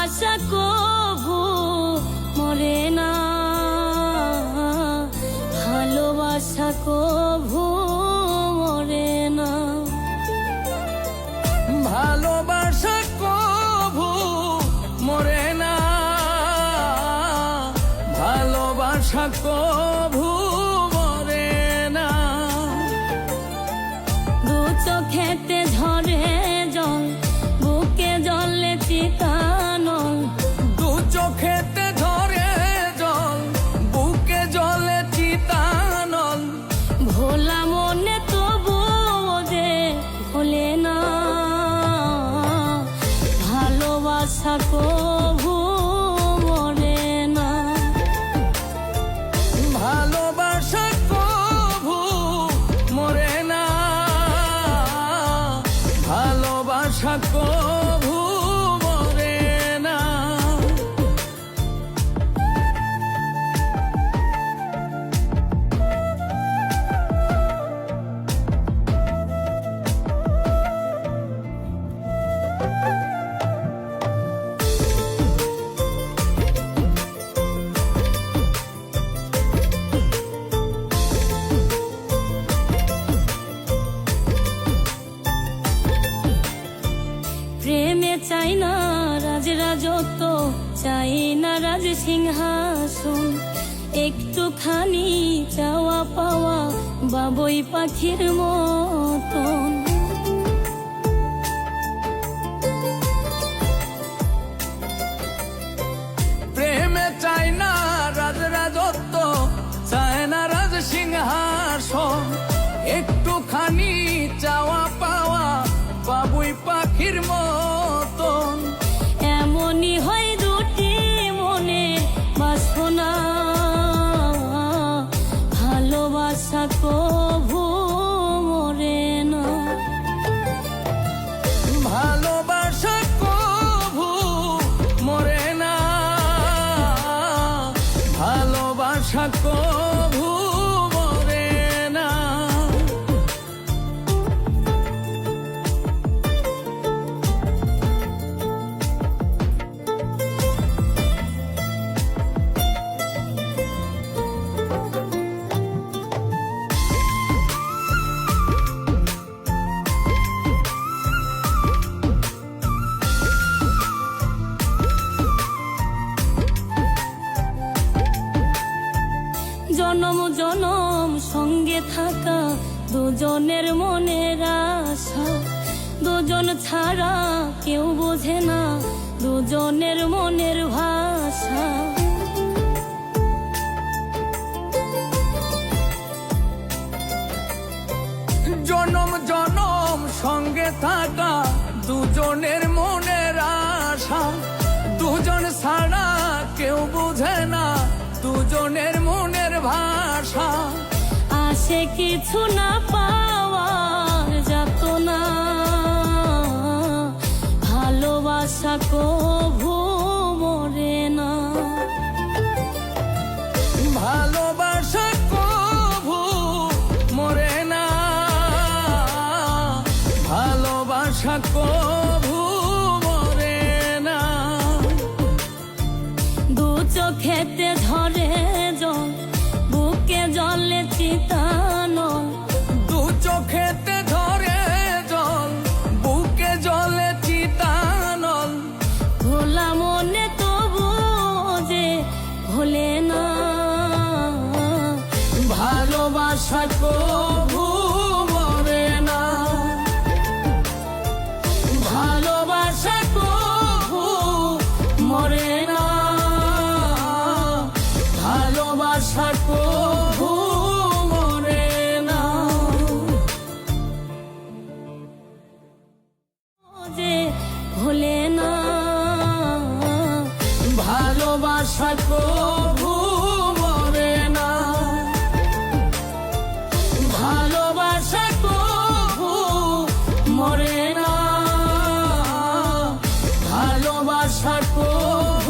ভালোবাসা কভু মরে না, ভালোবাসা কভু মরে না, ভালোবাসা কভু মরে না, ভালোবাসা কভু মরে না। দু চোখেতে ঝরে জল, বুকে জলে চিতানল, দু চোখেতে ঝরে জল, বুকে জলে চিতানল, ভোলা মনে তবু যে ভোলে না, ভালোবাসা কভু মরে না, ভালোবাসা কভু মরে না, ভালোবাসা কভু মরে না। প্রেমে চাই না রাজ রাজত্ব, চাই না রাজ সিংহাসন, একটুখানি চাওয়া পাওয়া বাবুই পাখির মতন। প্রেমে চাই না রাজ রাজত্ব, চায় না রাজ সিংহাসন, একটুখানি চাওয়া পাওয়া বাবুই পাখির মতন। এমনই হয় দুটি মনে বাসনা, ভালোবাসা কভু মরে না, ভালোবাসা কভু মরে না, ভালোবাসা কভু মরে না। জনম জনম সঙ্গে থাকা দুজনের মনের আশা, দুজন ছাড়া কেউ বোঝে না দুজনের মনের ভাষা। জনম জনম সঙ্গে থাকা দুজনের মনের আশা, দুজন ছাড়া কেউ বুঝে না দুজনের মনের ভাষা। আসে কিছু না পাওয়ার যাত না, ভালোবাসা কভু মরে না, ভালোবাসা কভু মরে না, ভালোবাসা কভু মরে না। দু চোখেতে ঝরে জল, বুকে জলে চিতানল, দু চোখেতে ধরে জল, বুকে জলে চিতানল, ভোলা মনে তবু যে ভোলে না, ভালোবাসা কভু মরে না, ভালোবাসা কভু মরে না, ভালোবাসা কভু মরে না। যে ভোলে না, ভালোবাসা কভু মরে না, ভালোবাসা কভু মরে না, ভালোবাসা কভু